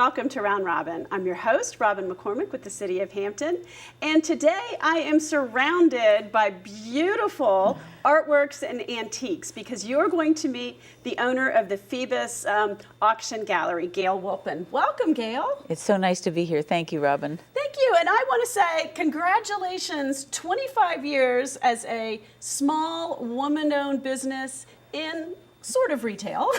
welcome to Round Robin. I'm your host, Robin McCormick with the City of Hampton, and today I am surrounded by beautiful artworks and antiques because you're going to meet the owner of the Phoebus Auction Gallery, Gail Wolpin. Welcome, Gail. It's so nice to be here. Thank you, Robin. Thank you, and I want to say congratulations, 25 years as a small woman-owned business in sort of retail.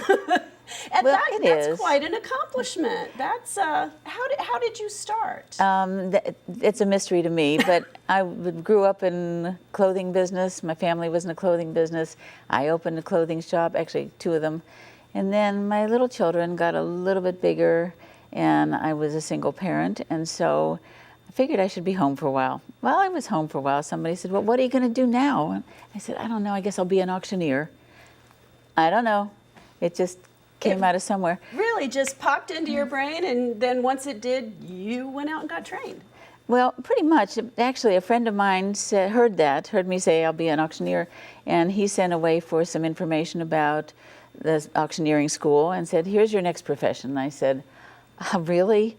And well, that's quite an accomplishment. That's how did you start? It's a mystery to me, but I grew up in the clothing business. My family was in a clothing business. I opened a clothing shop, actually 2 of them. And then my little children got a little bit bigger, and I was a single parent, and so I figured I should be home for a while. While I was home for a while, somebody said, well, what are you going to do now? And I said, I don't know, I guess I'll be an auctioneer. I don't know. It just came out of somewhere. Really just popped into your brain, and then once it did, you went out and got trained. Well, pretty much. Actually, a friend of mine heard me say I'll be an auctioneer, and he sent away for some information about the auctioneering school and said, here's your next profession. And I said, really?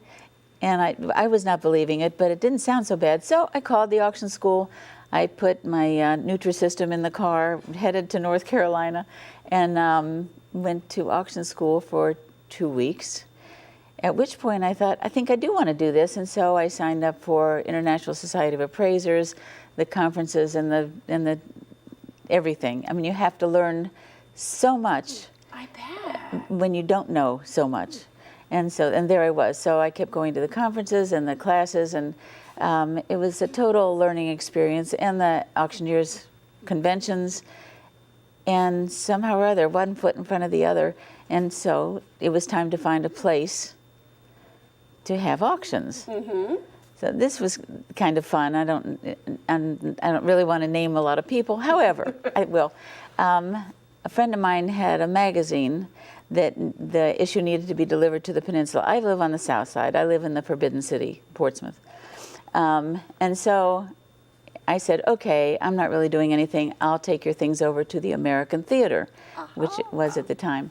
And I was not believing it, but it didn't sound so bad. So I called the auction school. I put my Nutrisystem in the car, headed to North Carolina, and went to auction school for 2 weeks, at which point I thought, I think I do want to do this, and so I signed up for International Society of Appraisers, the conferences, and the everything. I mean, you have to learn so much. I bet. When you don't know so much. And there I was. So I kept going to the conferences and the classes, and it was a total learning experience, and the auctioneers' conventions. And somehow or other, one foot in front of the other. And so it was time to find a place to have auctions. Mm-hmm. So this was kind of fun. I don't really want to name a lot of people. However, I will. A friend of mine had a magazine that the issue needed to be delivered to the peninsula. I live on the south side. I live in the Forbidden City, Portsmouth. And so I said, okay, I'm not really doing anything. I'll take your things over to the American Theater, which it was at the time.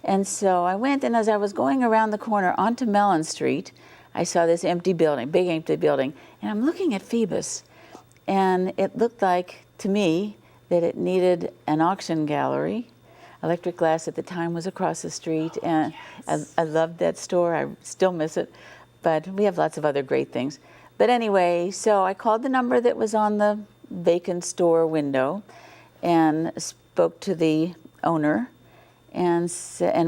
And so I went, and as I was going around the corner onto Mellon Street, I saw this empty building, big empty building, and I'm looking at Phoebus, and it looked like, to me, that it needed an auction gallery. Electric Glass at the time was across the street, and yes. I loved that store. I still miss it, but we have lots of other great things. But anyway, so I called the number that was on the vacant store window and spoke to the owner, and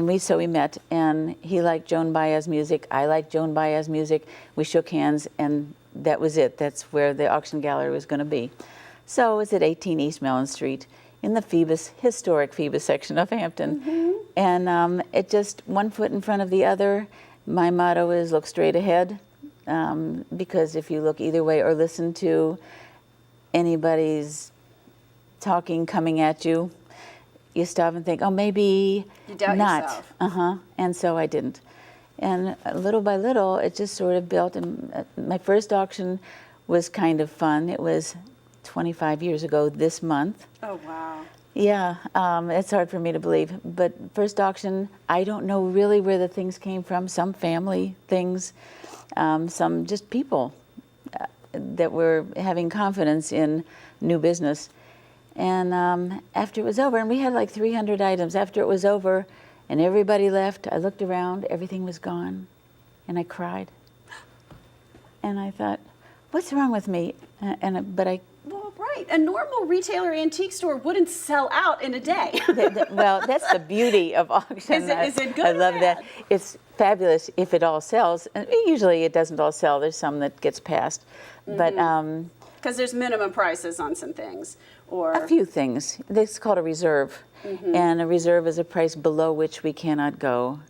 we met, and he liked Joan Baez's music. I liked Joan Baez's music. We shook hands, and that was it. That's where the auction gallery was going to be. So it was at 18 East Mellon Street in the historic Phoebus section of Hampton. Mm-hmm. And it just one foot in front of the other. My motto is look straight ahead. Because if you look either way or listen to anybody's talking coming at you, you stop and think, oh, maybe you doubt not. Yourself. And so I didn't. And little by little, it just sort of built. And my first auction was kind of fun. It was 25 years ago this month. Oh, wow. Yeah, it's hard for me to believe. But first auction, I don't know really where the things came from. Some family things. Some just people that were having confidence in new business. And after it was over, and we had like 300 items, after it was over and everybody left, I looked around, everything was gone, and I cried. And I thought, what's wrong with me? Well, right. A normal retailer antique store wouldn't sell out in a day. Well, that's the beauty of auction. Is it good? I love that. It's fabulous if it all sells. And usually it doesn't all sell. There's some that gets passed. Mm-hmm. But because there's minimum prices on some things. Or a few things. It's called a reserve. Mm-hmm. And a reserve is a price below which we cannot go.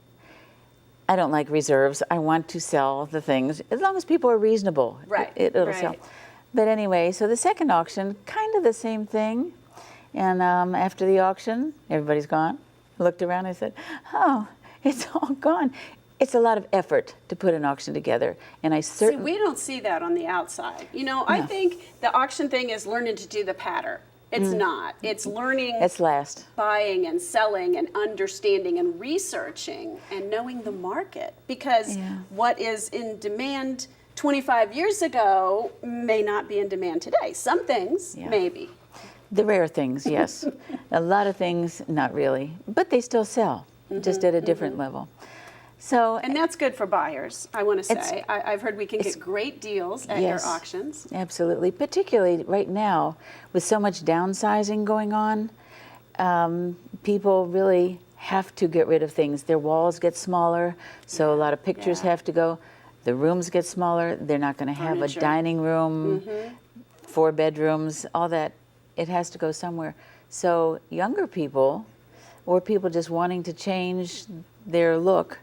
I don't like reserves. I want to sell the things as long as people are reasonable. Right. It'll sell. But anyway, so the second auction, kind of the same thing. And after the auction, everybody's gone. Looked around, I said, oh, it's all gone. It's a lot of effort to put an auction together. And I certainly... See, we don't see that on the outside. You know, I think the auction thing is learning to do the patter. It's not. It's learning, That's last. buying and selling and understanding and researching and knowing the market. Because Yeah. what is in demand 25 years ago may not be in demand today. Some things, Yeah. maybe. The rare things, yes. A lot of things, not really. But they still sell, just at a different level. So, And that's good for buyers, I want to It's- say. I've heard we can get great deals at your Yes. auctions. absolutely, particularly right now with so much downsizing going on, people really have to get rid of things. Their walls get smaller, so a lot of pictures yeah. have to go. The rooms get smaller. They're not going to have a Furniture. dining room, 4 bedrooms, all that. It has to go somewhere. So younger people, or people just wanting to change their look,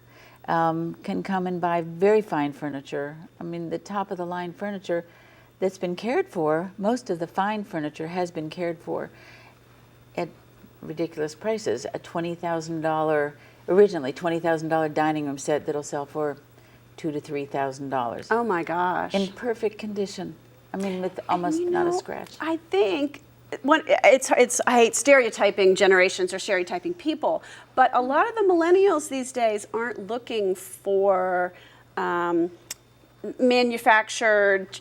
can come and buy very fine furniture. I mean, the top of the line furniture that's been cared for, most of the fine furniture has been cared for at ridiculous prices. A $20,000, originally $20,000 dining room set that'll sell for $2,000 to $3,000 Oh my gosh. in perfect condition. I mean, with almost You not a know, scratch. I think I hate stereotyping generations or stereotyping people, but a lot of the millennials these days aren't looking for manufactured,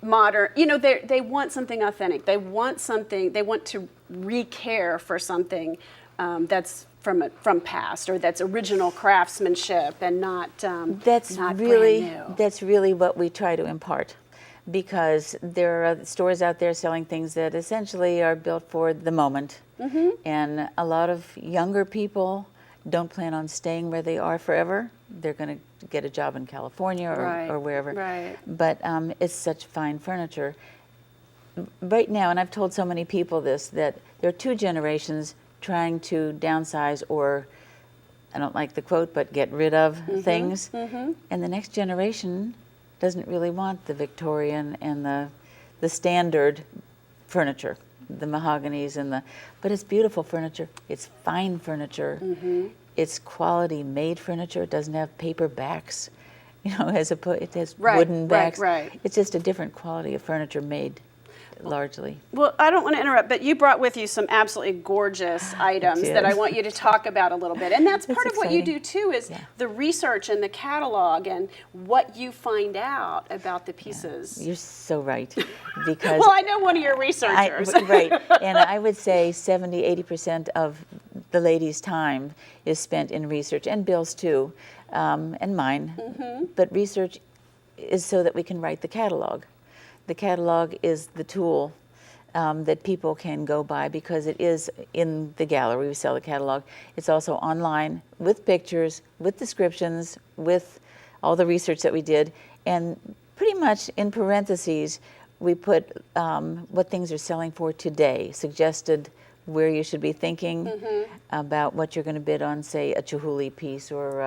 modern. You know, they want something authentic. They want to re-care for something that's from past, or that's original craftsmanship and not That's not really brand new. that's really what we try to impart, because there are stores out there selling things that essentially are built for the moment, and a lot of younger people don't plan on staying where they are forever. They're going to get a job in California Right, or wherever. right. But it's such fine furniture. Right now, and I've told so many people this, that there are 2 generations trying to downsize, or, I don't like the quote, but get rid of things. And the next generation doesn't really want the Victorian and the standard furniture, the mahoganies but it's beautiful furniture. It's fine furniture. It's quality made furniture. It doesn't have paper backs, it has Right, wooden backs. right. It's just a different quality of furniture made largely. Well, I don't want to interrupt, but you brought with you some absolutely gorgeous items did. that I want you to talk about a little bit. And that's part of what you exciting. do too, is Yeah. the research and the catalog and what you find out about the pieces. You're so right, because Well, I know one of your researchers. right, and I would say 70–80% of the ladies' time is spent in research, and Bill's too, and mine. But research is so that we can write the catalog. The catalog is the tool that people can go by, because it is in the gallery. We sell the catalog. It's also online with pictures, with descriptions, with all the research that we did, and pretty much in parentheses we put what things are selling for today, suggested where you should be thinking about what you're going to bid on, say a Chihuly piece or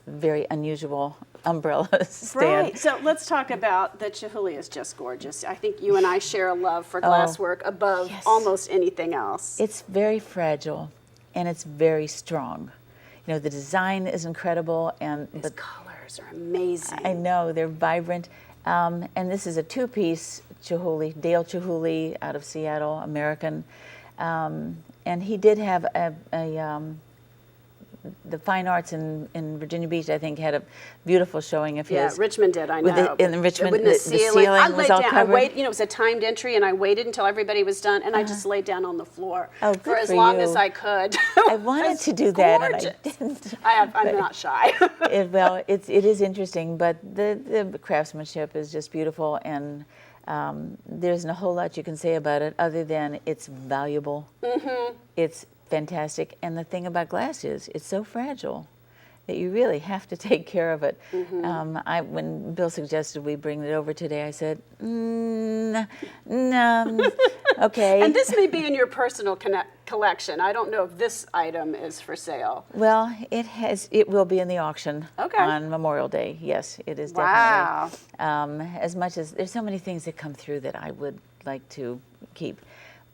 very unusual umbrella stand. Right. So let's talk about the Chihuly is just gorgeous. I think you and I share a love for glasswork above yes. almost anything else. It's very fragile, and it's very strong. The design is incredible, and The colors are amazing. I know they're vibrant. And this is a 2-piece Chihuly, Dale Chihuly out of Seattle, American. And he did have the Fine Arts in Virginia Beach, I think, had a beautiful showing of Yeah, his. Richmond did, I With know. in Richmond, With the ceiling I was laid all down. covered. It was a timed entry, and I waited until everybody was done, and I just laid down on the floor Oh, good for as for long you. as I could. I wanted It's to do that, and I gorgeous. didn't. I'm not shy. It is interesting, but the craftsmanship is just beautiful, and there isn't a whole lot you can say about it other than it's valuable. It's fantastic, and the thing about glass is it's so fragile that you really have to take care of it. When Bill suggested we bring it over today, I said, no, okay. And this may be in your personal collection. I don't know if this item is for sale. Well, it will be in the auction Okay. on Memorial Day. Yes, it is Wow. definitely. As much as there's so many things that come through that I would like to keep,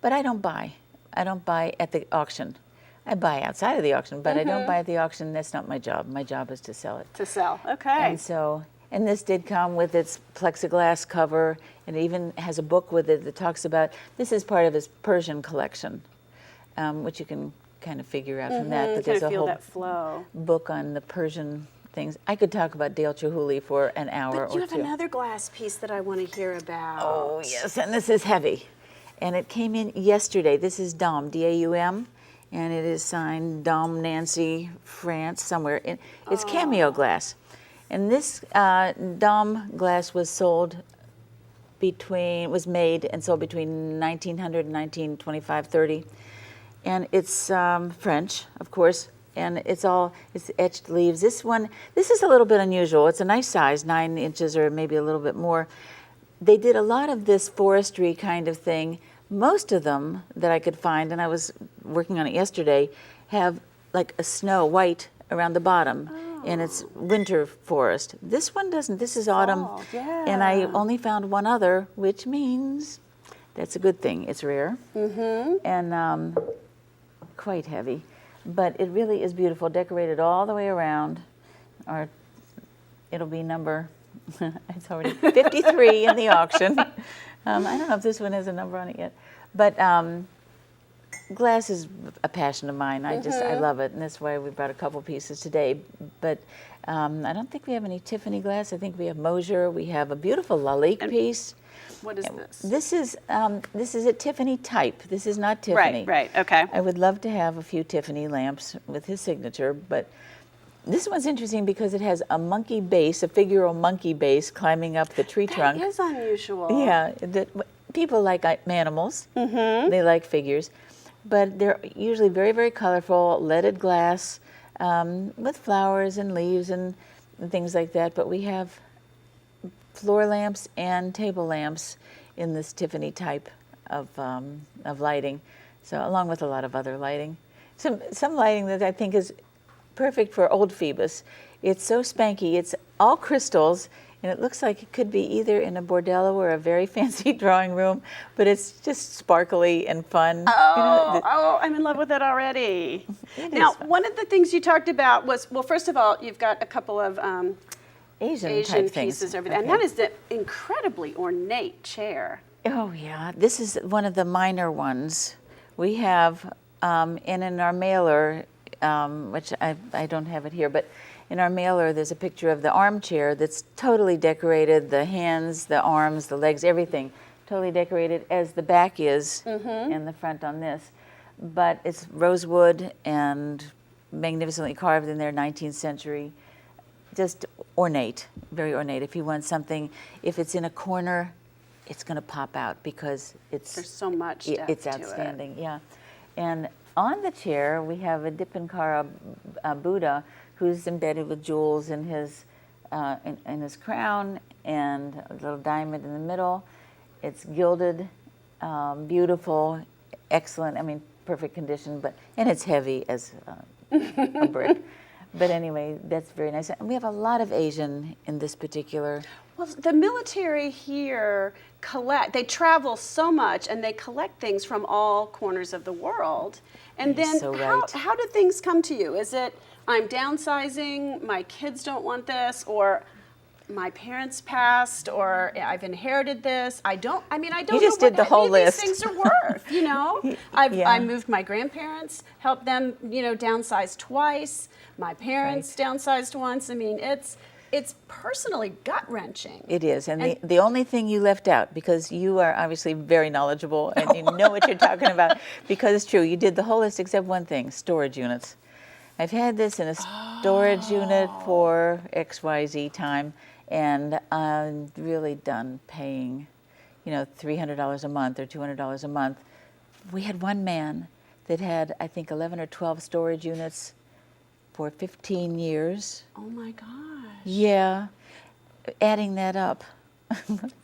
but I don't buy. I don't buy at the auction. I buy outside of the auction, but I don't buy at the auction. That's not my job. My job is to sell it. To sell. Okay. And so And this did come with its plexiglass cover, and it even has a book with it that talks about, this is part of his Persian collection, which you can kind of figure out from that. But Kind there's of a feel whole that flow. book on the Persian things. I could talk about Dale Chihuly for an hour But you or have two. another glass piece that I want to hear about. Oh, yes, and this is heavy. And it came in yesterday. This is Daum, D-A-U-M, and it is signed Daum Nancy, France, somewhere. It's cameo glass. And this Daum glass was made and sold between 1900 and 1925, 30. And it's French, of course, and it's etched leaves. This is a little bit unusual. It's a nice size, 9 inches or maybe a little bit more. They did a lot of this forestry kind of thing. Most of them that I could find, and I was working on it yesterday, have like a snow white around the bottom, and it's winter forest. This one doesn't. This is autumn, and I only found one other, which means that's a good thing. It's rare and quite heavy, but it really is beautiful, decorated all the way around. Or it'll be number, it's already 53 in the auction. I don't know if this one has a number on it yet, but glass is a passion of mine. I love it, and that's why we brought a couple pieces today. But I don't think we have any Tiffany glass. I think we have Mosier. We have a beautiful Lalique piece. What is this? This is a Tiffany type. This is not Tiffany. Right, okay. I would love to have a few Tiffany lamps with his signature, but this one's interesting because it has a monkey base, a figural monkey base climbing up the tree trunk. That is unusual. Yeah, people like animals. They like figures, but they're usually very, very colorful, leaded glass with flowers and leaves and things like that. But we have floor lamps and table lamps in this Tiffany type of lighting, so along with a lot of other lighting. Some lighting that I think is perfect for old Phoebus. It's so spanky. It's all crystals, and it looks like it could be either in a bordello or a very fancy drawing room, but it's just sparkly and fun. I'm in love with it already. Now, one of the things you talked about was, well, first of all, you've got a couple of Asian type pieces things. over there, and that is the incredibly ornate chair. Oh yeah, this is one of the minor ones. We have, and in our mailer, which I don't have it here, but in our mailer there's a picture of the armchair that's totally decorated, the hands, the arms, the legs, everything totally decorated, as the back is and the front on this. But it's rosewood and magnificently carved in there, 19th century. Just ornate, very ornate. If you want something, if it's in a corner, it's going to pop out because there's so much depth it's outstanding, yeah. And on the chair, we have a Dipankara Buddha who's embedded with jewels in his crown and a little diamond in the middle. It's gilded, beautiful, excellent. I mean, perfect condition, and it's heavy as a brick. But anyway, that's very nice. And we have a lot of Asian in this particular. Well, the military here they travel so much, and they collect things from all corners of the world. And You're then so right. how do things come to you? Is it, I'm downsizing, my kids don't want this, or my parents passed, or I've inherited this. I don't You know just what did the whole any of list. these things are worth, you know? Yeah. I moved my grandparents, helped them, downsize twice. My parents downsized once. I mean, it's personally gut-wrenching. It is, and the only thing you left out, because you are obviously very knowledgeable and you know what you're talking about, because it's true, you did the whole list except one thing, storage units. I've had this in a storage unit for XYZ time, and I'm really done paying, $300 a month or $200 a month. We had one man that had, I think, 11 or 12 storage units for 15 years. Oh my gosh. Yeah, adding that up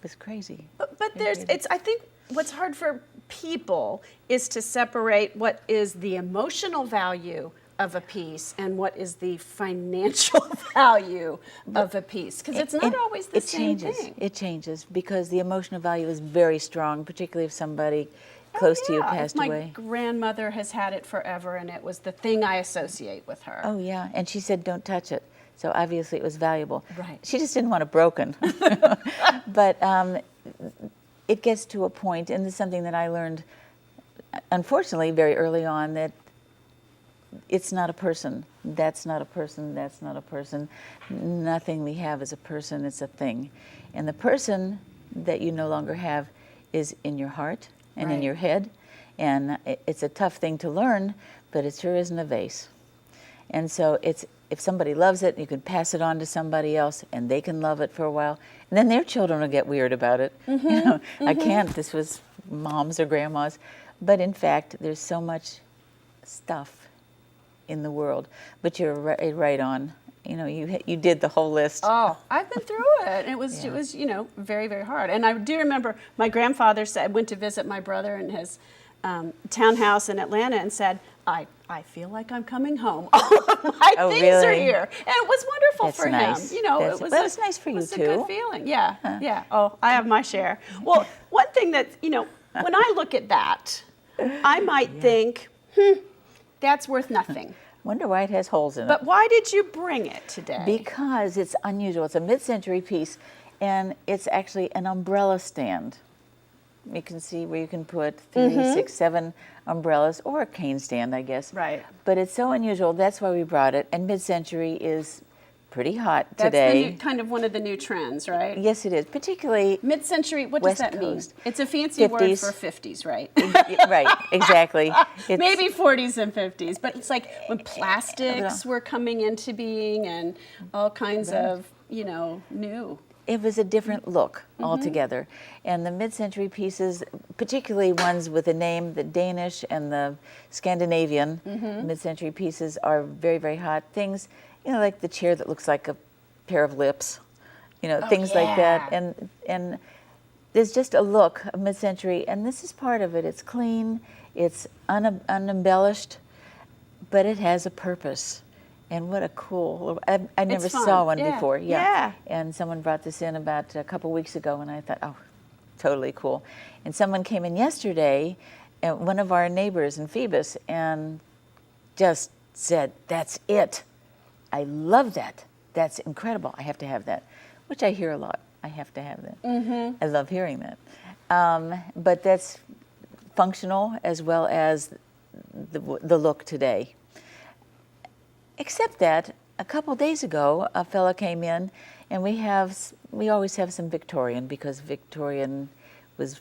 was crazy. But I think what's hard for people is to separate what is the emotional value of a piece and what is the financial value of a piece, because it's not always the same thing. It changes because the emotional value is very strong, particularly if somebody close to you passed my away. grandmother has had it forever, and it was the thing I associate with her. Oh yeah, and she said don't touch it. So obviously it was valuable. Right. She just didn't want it broken. But it gets to a point, and this is something that I learned, unfortunately, very early on, that it's not a person. That's not a person. That's not a person. Nothing we have is a person. It's a thing. And the person that you no longer have is in your heart and in Right. your head. And it's a tough thing to learn, but it sure isn't a vase. And so it's, if somebody loves it, you can pass it on to somebody else, and they can love it for a while. And then their children will get weird about it. You know, I can't. This was mom's or grandma's. But in fact, there's so much stuff in the world. But you're right on. You know, you did the whole list. Oh, I've been through it. It was you know, very, very hard. And I do remember my grandfather went to visit my brother in his townhouse in Atlanta and said, I feel like I'm coming home. All of my things are really? here. And it was wonderful That's for nice. him. You know, That's- it was well, it's nice for you, was a too. good feeling. Yeah, yeah. Oh, I have my share. Well, one thing that, you know, when I look at that, I might think, that's worth nothing. Wonder why it has holes in it. But why did you bring it today? Because it's unusual. It's a mid-century piece, and it's actually an umbrella stand. You can see where you can put 3, 6, 7 umbrellas, or a cane stand, I guess. Right. But it's so unusual. That's why we brought it. And mid-century is pretty hot That's today. the new, kind of one of the new trends, right? Yes, it is. Particularly Mid-century, what West does that Coast. mean? It's a fancy word 50s. for 50s, right? right, exactly. It's, Maybe 40s and 50s, but it's like when plastics were coming into being and all kinds of, you know, new. it was a different look altogether. And the mid-century pieces, particularly ones with the name, the Danish and the Scandinavian mid-century pieces, are very, very hot. Things, you know, like the chair that looks like a pair of lips, you know, things like that. And there's just a look of mid-century, and this is part of it. It's clean, it's unembellished, but it has a purpose. And what a cool, I never It's fun. saw one Yeah. before. Yeah. And someone brought this in about a couple weeks ago, and I thought, oh, totally cool. And someone came in yesterday, one of our neighbors in Phoebus, and just said, that's it. I love that. That's incredible. I have to have that, which I hear a lot. I have to have that. I love hearing that. But that's functional as well as the look today. Except that a couple days ago, a fella came in, and we always have some Victorian, because Victorian was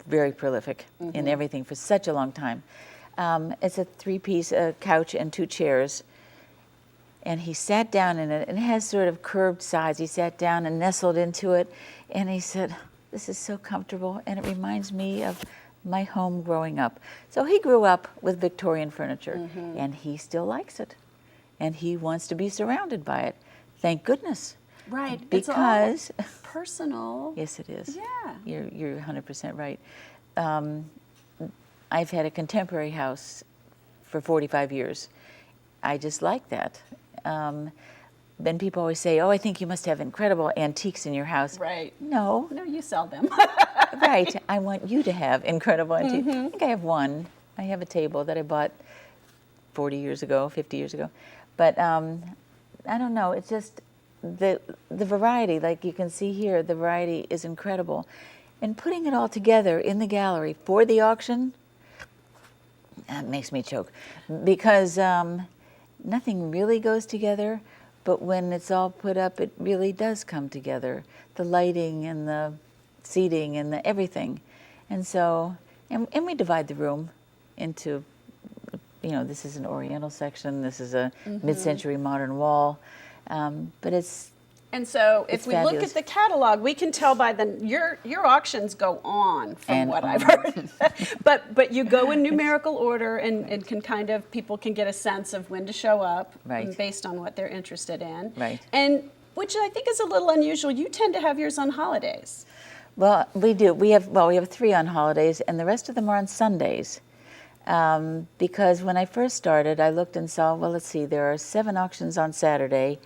very prolific in everything for such a long time. It's a 3-piece couch and 2 chairs, and he sat down in it, and it has sort of curved sides. He sat down and nestled into it, and he said, "This is so comfortable, and it reminds me of my home growing up." So he grew up with Victorian furniture, and he still likes it. And he wants to be surrounded by it. Thank goodness. Right. Because it's all personal. yes, it is. Yeah. You're 100% right. I've had a contemporary house for 45 years. I just like that. Then people always say, "Oh, I think you must have incredible antiques in your house." Right. No, No, you sell them. right. I want you to have incredible antiques. I think I have one. I have a table that I bought 40 years ago, 50 years ago. But I don't know, it's just the variety, like you can see here, the variety is incredible. And putting it all together in the gallery for the auction, that makes me choke. Because nothing really goes together, but when it's all put up, it really does come together. The lighting and the seating and the everything. And so, and we divide the room into, you know, this is an Oriental section, this is a mid-century modern wall, but it's... And so if It's we look fabulous. at the catalog, we can tell by your auctions go on from And what I've on. heard. but you go in numerical order and can kind of, people can get a sense of when to show up Right. based on what they're interested in. Right. And which I think is a little unusual. You tend to have yours on holidays. Well, we do. We have 3 on holidays, and the rest of them are on Sundays. Because when I first started, I looked and saw, well, let's see, there are 7 auctions on Saturday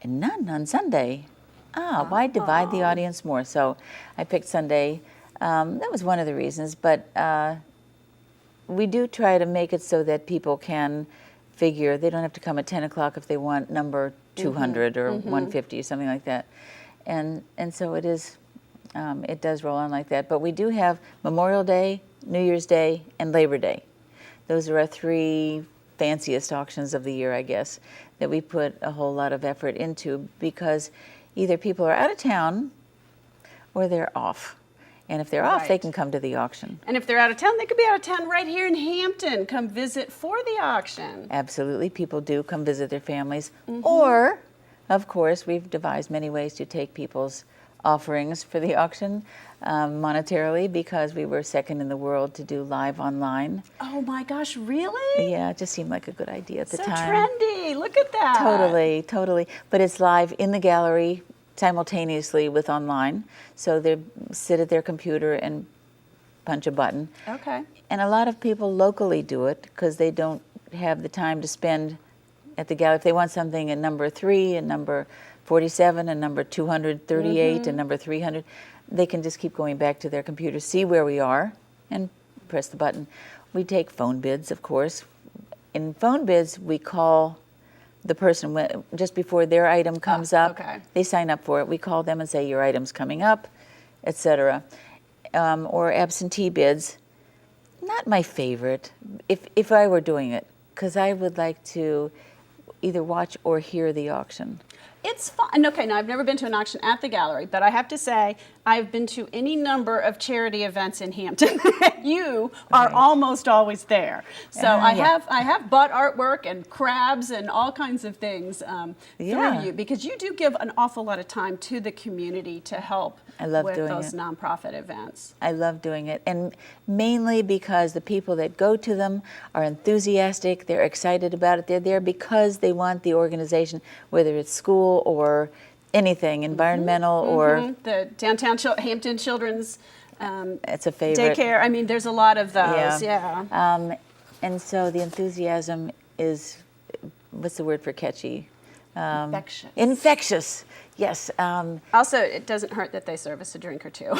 and none on Sunday. Why divide the audience more? So I picked Sunday. That was one of the reasons, but we do try to make it so that people can figure, they don't have to come at 10 o'clock if they want number 200 or 150, something like that. And so it is, it does roll on like that. But we do have Memorial Day, New Year's Day, and Labor Day. Those are our 3 fanciest auctions of the year, I guess, that we put a whole lot of effort into, because either people are out of town or they're off. And if they're off, they can come to the auction. And if they're out of town, they could be out of town right here in Hampton. Come visit for the auction. Absolutely. People do come visit their families. Or, of course, we've devised many ways to take people's offerings for the auction monetarily, because we were second in the world to do live online. Oh my gosh, really? Yeah, it just seemed like a good idea at the So time. trendy. Look at that. Totally, totally. But it's live in the gallery simultaneously with online. So they sit at their computer and punch a button. Okay. And a lot of people locally do it because they don't have the time to spend at the gallery. If they want something at number 3 and number 47 and number 238 and number 300, they can just keep going back to their computer, see where we are, and press the button. We take phone bids, of course. In phone bids, we call the person just before their item comes up. Okay. They sign up for it. We call them and say, your item's coming up, etc. Or absentee bids. Not my favorite, if I were doing it, because I would like to either watch or hear the auction. It's fun. Okay, now I've never been to an auction at the gallery, but I have to say I've been to any number of charity events in Hampton. You are almost always there. So I have bought artwork and crabs and all kinds of things through you, because you do give an awful lot of time to the community to help with those nonprofit events. I love doing it, and mainly because the people that go to them are enthusiastic, they're excited about it, they're there because they want the organization, whether it's school or anything, environmental or... The downtown Hampton Children's it's a favorite. daycare. I mean, there's a lot of those, yeah. And so the enthusiasm is, what's the word for catchy? Infectious. Infectious, yes. Also, it doesn't hurt that they serve us a drink or two.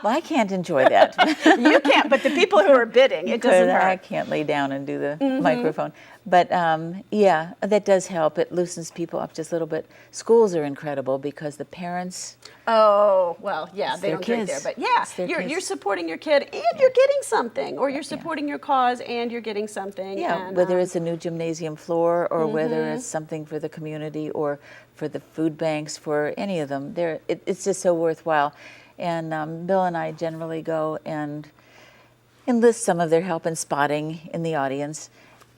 Well, I can't enjoy that. You can't, but the people who are bidding, it doesn't hurt. I can't lay down and do the microphone. But yeah, that does help. It loosens people up just a little bit. Schools are incredible because the parents... Oh, well, yeah, they don't drink kids. there. But yeah, you're supporting your kid and you're getting something. Or you're supporting your cause and you're getting something. Yeah, and, whether it's a new gymnasium floor or whether it's something for the community or for the food banks, for any of them. It's just so worthwhile. And Bill and I generally go and enlist some of their help in spotting in the audience.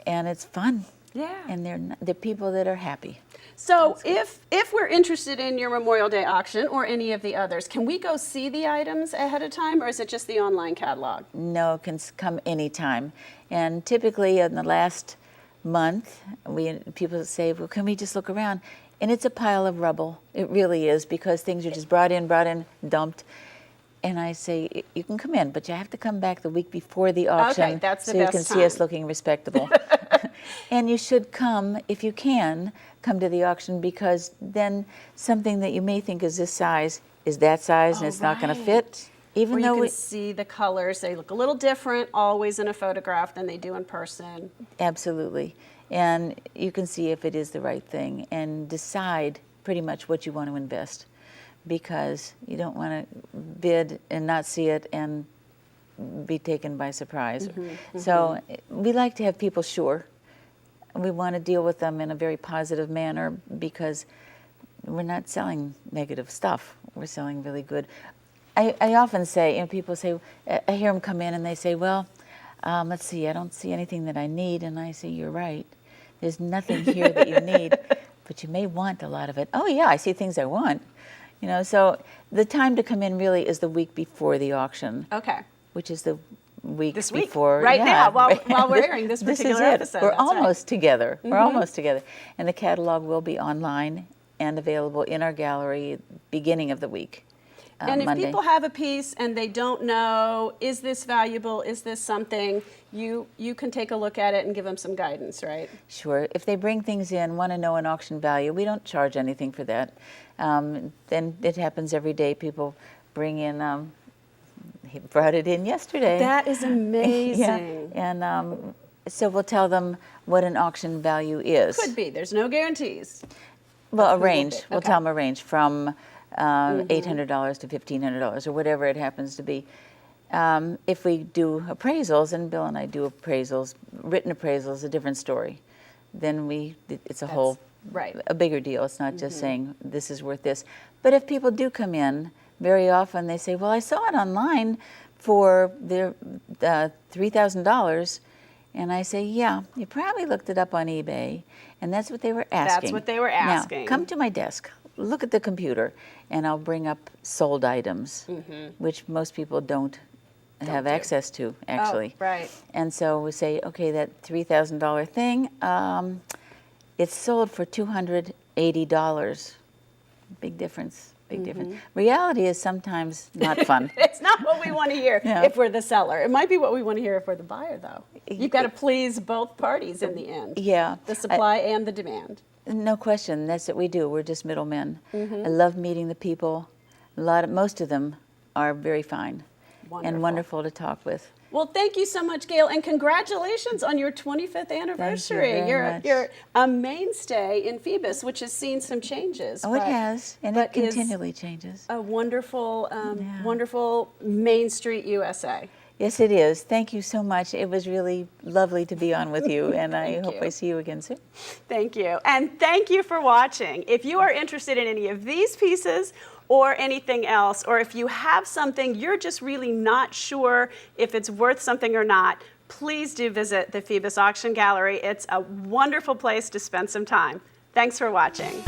And it's fun. Yeah. And they're people that are happy. So if we're interested in your Memorial Day auction or any of the others, can we go see the items ahead of time, or is it just the online catalog? No, it can come anytime. And typically in the last month, people say, well, can we just look around? And it's a pile of rubble. It really is, because things are just brought in, dumped. And I say, you can come in, but you have to come back the week before the auction. Okay, that's the so best you can see us time. looking respectable. And you should come, if you can, come to the auction, because then something that you may think is this size is that size, and it's not going to fit. Even Or though you can see the colors. They look a little different always in a photograph than they do in person. Absolutely. And you can see if it is the right thing and decide pretty much what you want to invest, because you don't want to bid and not see it and be taken by surprise. So we like to have people sure. We want to deal with them in a very positive manner, because we're not selling negative stuff. We're selling really good. I often say, people say, I hear them come in and they say, well, let's see, I don't see anything that I need. And I say, you're right. There's nothing here that you need, but you may want a lot of it. Oh yeah, I see things I want. So the time to come in really is the week before the auction. Okay. Which is the week This before. week, right yeah, now, while we're airing this particular episode. We're that's almost together. We're almost together. And the catalog will be online and available in our gallery beginning of the week. And if Monday. people have a piece and they don't know, is this valuable, is this something, you can take a look at it and give them some guidance, right? Sure. If they bring things in, want to know an auction value, we don't charge anything for that. Then it happens every day. People bring in, he brought it in yesterday. That is amazing. Yeah. And so we'll tell them what an auction value is. Could be. There's no guarantees. Well, a who will range. bid. We'll Okay. tell them a range from $800 to $1,500 or whatever it happens to be. If we do appraisals, and Bill and I do appraisals, written appraisals, a different story. Then it's right. a bigger deal. It's not just saying this is worth this. But if people do come in, very often they say, well, I saw it online for their $3,000. And I say, yeah, you probably looked it up on eBay, and that's what they were asking. That's what they were asking. Now, come to my desk, look at the computer, and I'll bring up sold items, which most people don't have do. access to, actually. Oh, right. And so we say, okay, that $3,000 thing, it's sold for $280. Big difference. Big difference. Reality is sometimes not fun. It's not what we want to hear Yeah. if we're the seller. It might be what we want to hear if we're the buyer, though. You've got to please both parties in the end. Yeah. The supply and the demand. No question. That's what we do. We're just middlemen. I love meeting the people. Most of them are very fine and wonderful to talk with. Well, thank you so much, Gail, and congratulations on your 25th anniversary. very much. You're a mainstay in Phoebus, which has seen some changes. Oh, it has, and it but is continually changes. a wonderful, wonderful Main Street USA. Yes, it is. Thank you so much. It was really lovely to be on with you, and I Thank hope you. I see you again soon. Thank you. And thank you for watching. If you are interested in any of these pieces or anything else, or if you have something you're just really not sure if it's worth something or not, please do visit the Phoebus Auction Gallery. It's a wonderful place to spend some time. Thanks for watching.